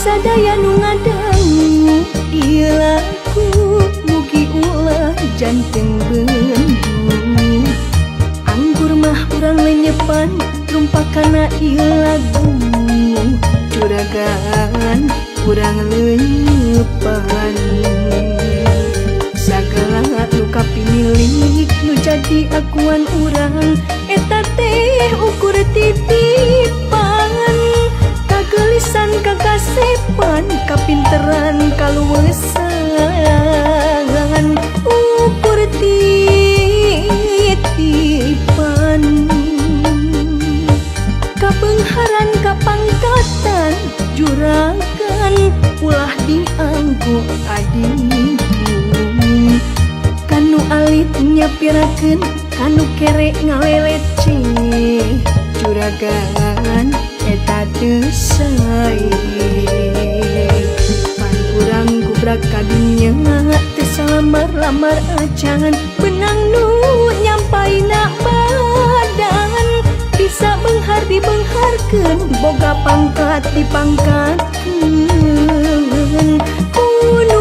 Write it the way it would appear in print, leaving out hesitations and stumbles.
sadaya nu ngadangu ieu lagu mugi ulah janten bendu anggur mah urang lenyepan rumpakana ieu lagu juragan urang lenyepan sagala nu kapinilik nu jadi akuan urang eta teh ukur titipan kagelisan kakasepan kapinteran kaluwesan ukur titipan kabengharan kapangkatan juragan ulah dianggo adimu kanu alit nyapirakeun kanu kere ngalelece juragan eta teu sae pan urang gubrak ka dinya teu salamar-lamar acan benang nu nyampaina badan bisa benghar dibengharkeun boga pangkat dipangkatkeun kudu